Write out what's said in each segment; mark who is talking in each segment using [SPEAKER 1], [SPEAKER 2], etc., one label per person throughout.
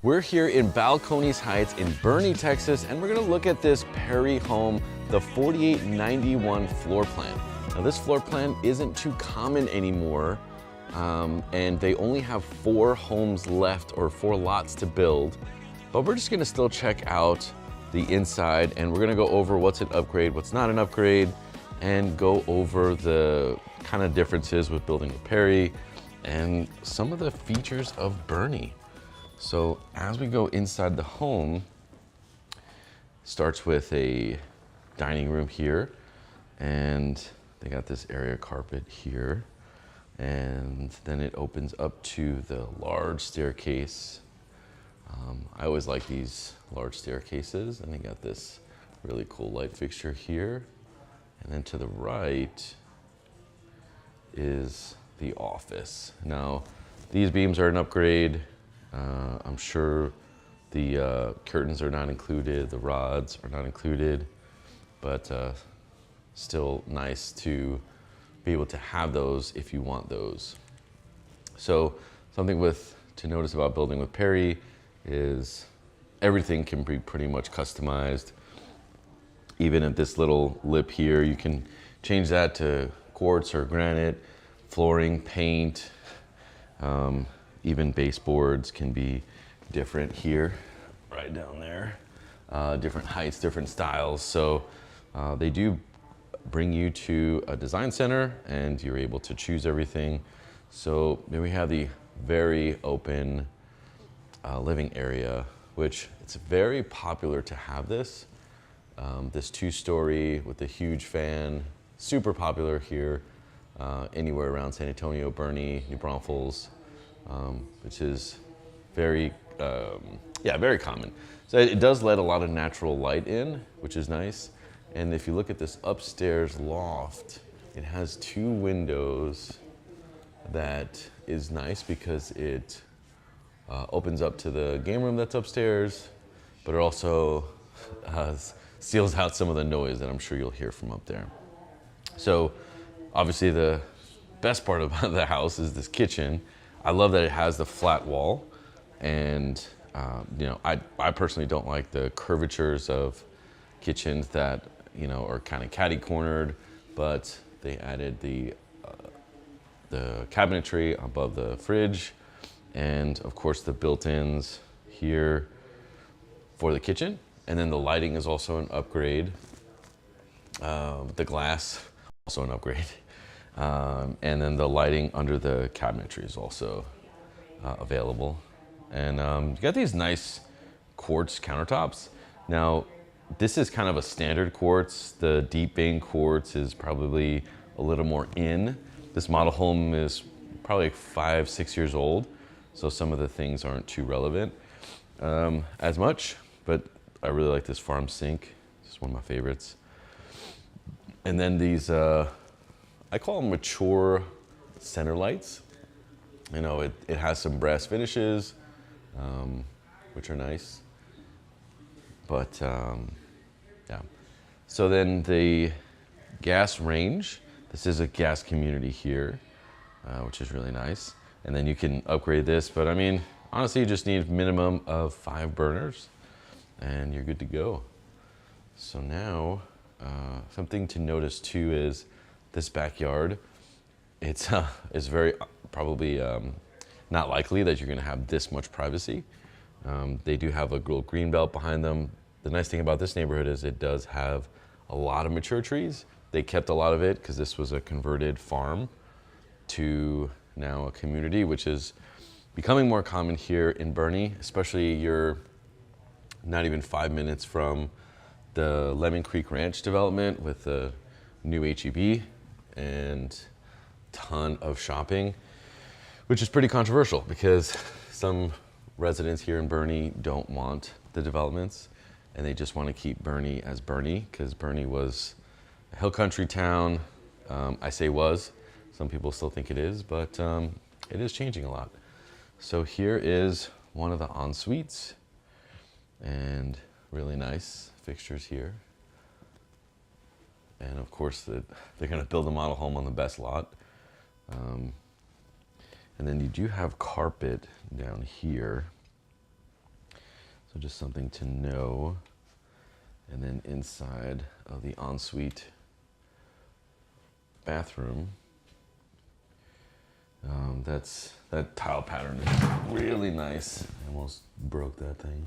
[SPEAKER 1] We're here in Balcones Heights in Boerne, Texas, and we're gonna look at this Perry home, the 4891 floor plan. Now this floor plan isn't too common anymore, and they only have 4 homes left, or 4 lots to build. But we're just gonna still check out the inside, and we're gonna go over what's an upgrade, what's not an upgrade, and go over the kind of differences with building with Perry and some of the features of Boerne. So as we go inside the home, starts with a dining room here, and they got this area carpet here, and then it opens up to the large staircase. I always like these large staircases, and they got this really cool light fixture here, and then to the right is the office. Now these beams are an upgrade. I'm sure the curtains are not included, the rods are not included, but still nice to be able to have those if you want those. So something to notice about building with Perry is everything can be pretty much customized. Even at this little lip here, you can change that to quartz or granite, flooring, paint, even baseboards can be different here, right down there. Different heights, different styles. So they do bring you to a design center and you're able to choose everything. So then we have the very open living area, which it's very popular to have this. This 2-story with a huge fan, super popular here, anywhere around San Antonio, Boerne, New Braunfels. Which is very common. So it does let a lot of natural light in, which is nice. And if you look at this upstairs loft, it has 2 windows. That is nice because it opens up to the game room that's upstairs, but it also seals out some of the noise that I'm sure you'll hear from up there. So obviously the best part about the house is this kitchen. I love that it has the flat wall, and I personally don't like the curvatures of kitchens that are kind of catty cornered, but they added the cabinetry above the fridge, and of course the built-ins here for the kitchen, and then the lighting is also an upgrade. The glass also an upgrade. And then the lighting under the cabinetry is also available. And you got these nice quartz countertops. Now, this is kind of a standard quartz. The deep vein quartz is probably a little more in. This model home is probably like 5-6 years old, so some of the things aren't too relevant as much, but I really like this farm sink. It's one of my favorites. And then these, I call them mature center lights. It has some brass finishes, which are nice. But yeah. So then the gas range, this is a gas community here, which is really nice. And then you can upgrade this, but I mean, honestly, you just need a minimum of 5 burners and you're good to go. So now, something to notice too is this backyard. It's very probably not likely that you're going to have this much privacy. They do have a little green belt behind them. The nice thing about this neighborhood is it does have a lot of mature trees. They kept a lot of it because this was a converted farm to now a community, which is becoming more common here in Boerne, especially you're not even 5 minutes from the Lemon Creek Ranch development with the new HEB and ton of shopping, which is pretty controversial because some residents here in Boerne don't want the developments and they just want to keep Boerne as Boerne because Boerne was a hill country town. I say was, some people still think it is, but it is changing a lot. So here is one of the en-suites, and really nice fixtures here. And of course, they're going to build a model home on the best lot. And then you do have carpet down here. So just something to know. And then inside of the ensuite bathroom, that tile pattern is really nice. I almost broke that thing.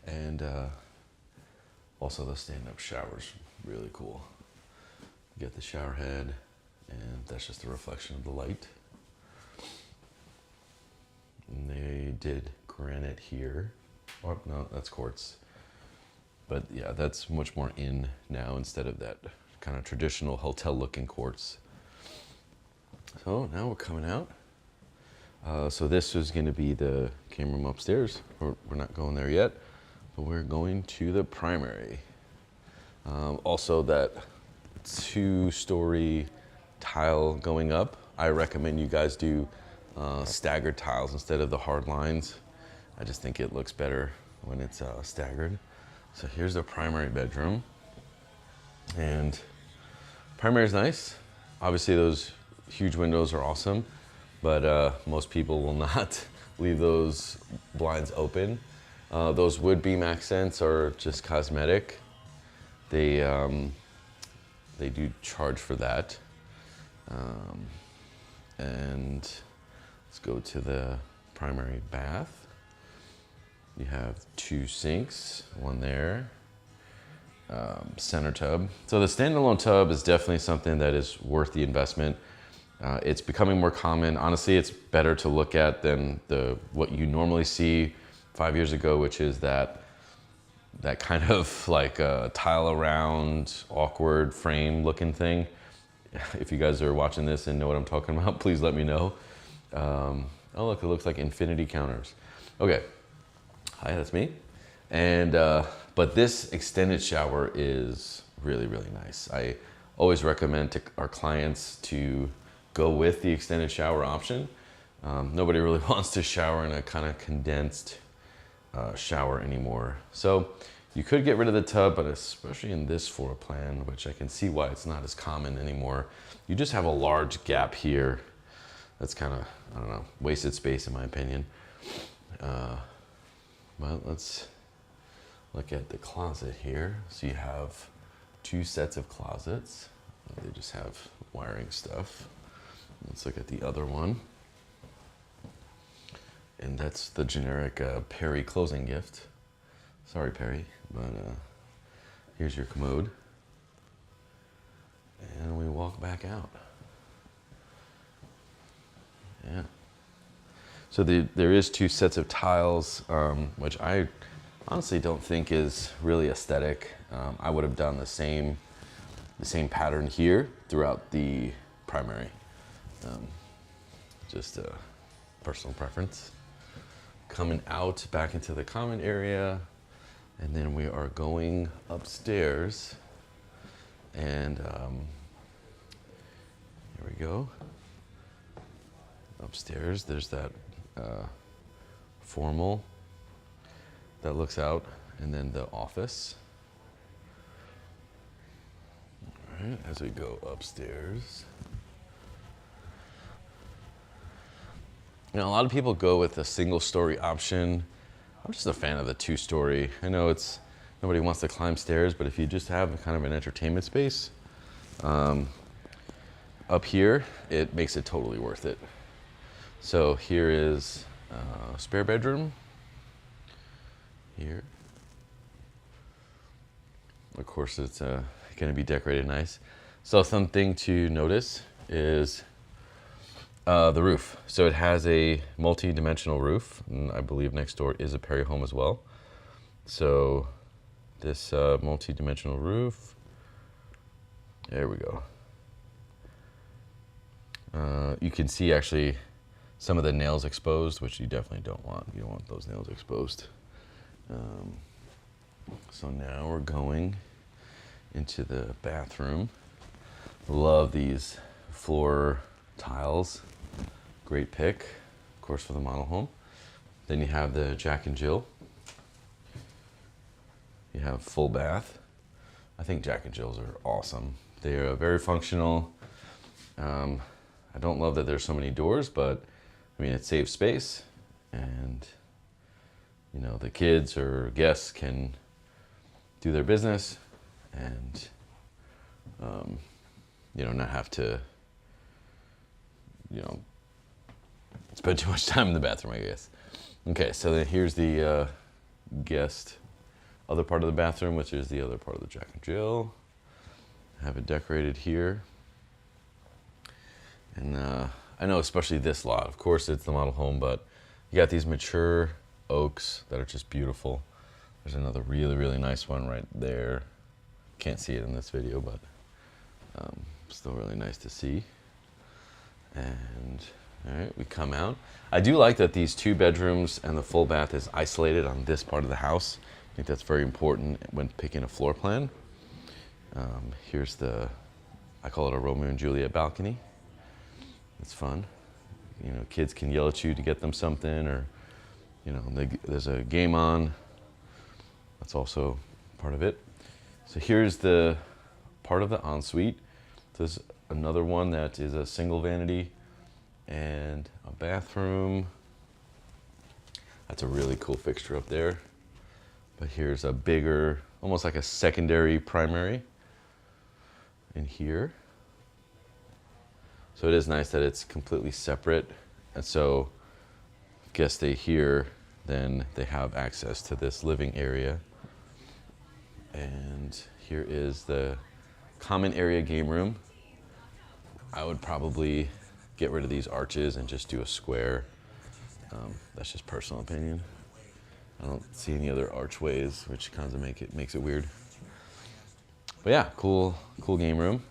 [SPEAKER 1] And also the stand-up shower's really cool. You get the shower head, and that's just a reflection of the light. And they did granite here. Oh, no, that's quartz. But yeah, that's much more in now instead of that kind of traditional hotel-looking quartz. So now we're coming out. So this is going to be the game room upstairs. We're not going there yet, but we're going to the primary. Also, that 2-story tile going up, I recommend you guys do staggered tiles instead of the hard lines. I just think it looks better when it's staggered. So here's the primary bedroom, and primary is nice. Obviously those huge windows are awesome, but most people will not leave those blinds open. Those wood beam accents are just cosmetic. They do charge for that. And let's go to the primary bath. You have 2 sinks, one there, center tub. So the standalone tub is definitely something that is worth the investment. It's becoming more common. Honestly, it's better to look at than what you normally see 5 years ago, which is that kind of like a tile around, awkward frame looking thing. If you guys are watching this and know what I'm talking about, please let me know. Oh look, it looks like infinity counters. Okay, hi, that's me. And but this extended shower is really, really nice. I always recommend to our clients to go with the extended shower option. Nobody really wants to shower in a kind of condensed shower anymore. So you could get rid of the tub, but especially in this floor plan, which I can see why it's not as common anymore, you just have a large gap here. That's kind of, I don't know, wasted space in my opinion. But let's look at the closet here. So you have 2 sets of closets. They just have wiring stuff. Let's look at the other one. And that's the generic Perry closing gift. Sorry, Perry, but here's your commode. And we walk back out. Yeah. So there is 2 sets of tiles, which I honestly don't think is really aesthetic. I would have done the same pattern here throughout the primary. Just a personal preference. Coming out back into the common area, and then we are going upstairs, and here we go. Upstairs, there's that formal that looks out, and then the office. All right, as we go upstairs. Now, a lot of people go with a single-story option. I'm just a fan of the 2-story. I know nobody wants to climb stairs, but if you just have kind of an entertainment space up here, it makes it totally worth it. So here is a spare bedroom. Here. Of course, it's going to be decorated nice. So something to notice is the roof. So it has a multi-dimensional roof, and I believe next door is a Perry home as well. So this multi-dimensional roof, there we go. You can see actually some of the nails exposed, which you definitely don't want. You don't want those nails exposed. So now we're going into the bathroom. Love these floor tiles. Great pick, of course, for the model home. Then you have the Jack and Jill. You have full bath. I think Jack and Jills are awesome. They are very functional. I don't love that there's so many doors, but I mean, it saves space, and you know, the kids or guests can do their business and, you know, not have to, you know, spend too much time in the bathroom, I guess. Okay, so then here's the guest other part of the bathroom, which is the other part of the Jack and Jill. Have it decorated here. And I know especially this lot, of course it's the model home, but you got these mature oaks that are just beautiful. There's another really, really nice one right there. Can't see it in this video, but still really nice to see. And all right, we come out. I do like that these 2 bedrooms and the full bath is isolated on this part of the house. I think that's very important when picking a floor plan. Here's I call it a Romeo and Juliet balcony. It's fun. You know, kids can yell at you to get them something, or, you know, there's a game on. That's also part of it. So here's the part of the ensuite. There's another one that is a single vanity and a bathroom. That's a really cool fixture up there. But here's a bigger, almost like a secondary primary in here. So it is nice that it's completely separate. And so if guests stay here, then they have access to this living area. And here is the common area game room. I would probably get rid of these arches and just do a square. That's just personal opinion. I don't see any other archways, which kind of makes it weird. But yeah, cool game room.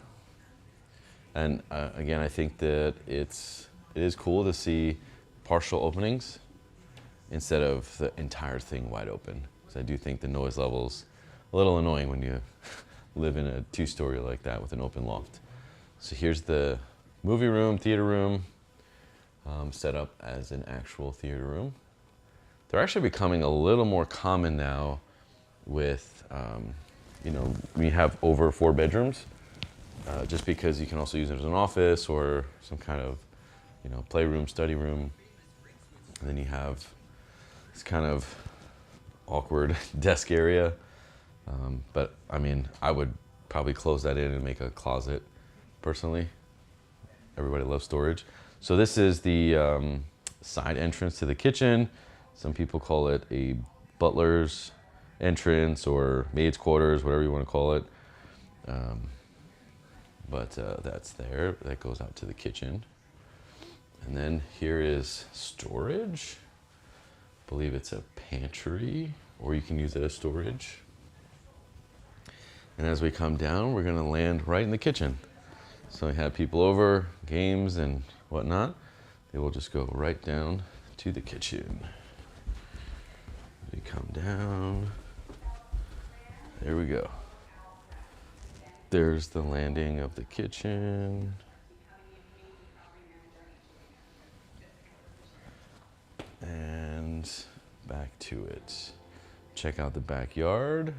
[SPEAKER 1] And again, I think that it is cool to see partial openings instead of the entire thing wide open. Because I do think the noise level's a little annoying when you live in a 2-story like that with an open loft. So here's the movie room, theater room, set up as an actual theater room. They're actually becoming a little more common now with, you know, when you have over 4 bedrooms, just because you can also use it as an office or some kind of, you know, playroom, study room. And then you have this kind of awkward desk area. But I mean, I would probably close that in and make a closet personally. Everybody loves storage. So this is the side entrance to the kitchen. Some people call it a butler's entrance or maid's quarters, whatever you want to call it. But that's there. That goes out to the kitchen. And then here is storage. I believe it's a pantry, or you can use it as storage. And as we come down, we're going to land right in the kitchen. So we have people over, games and whatnot. They will just go right down to the kitchen. We come down. There we go. There's the landing of the kitchen. And back to it. Check out the backyard.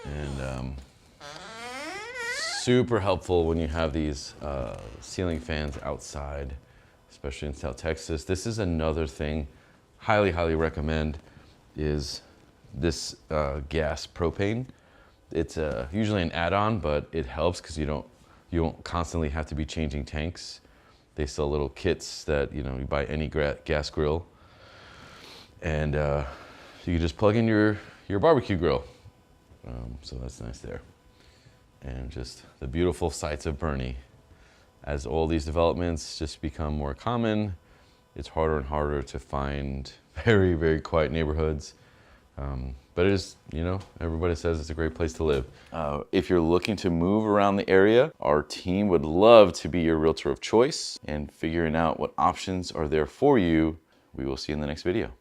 [SPEAKER 1] And super helpful when you have these ceiling fans outside, especially in South Texas. This is another thing, highly, highly recommend, is this gas propane. It's usually an add-on, but it helps because you don't constantly have to be changing tanks. They sell little kits that, you know, you buy any gas grill, and you can just plug in your barbecue grill. So that's nice there. And just the beautiful sights of Boerne. As all these developments just become more common, it's harder and harder to find very, very quiet neighborhoods. But it is, you know, everybody says it's a great place to live. If you're looking to move around the area, our team would love to be your realtor of choice. And figuring out what options are there for you, we will see you in the next video.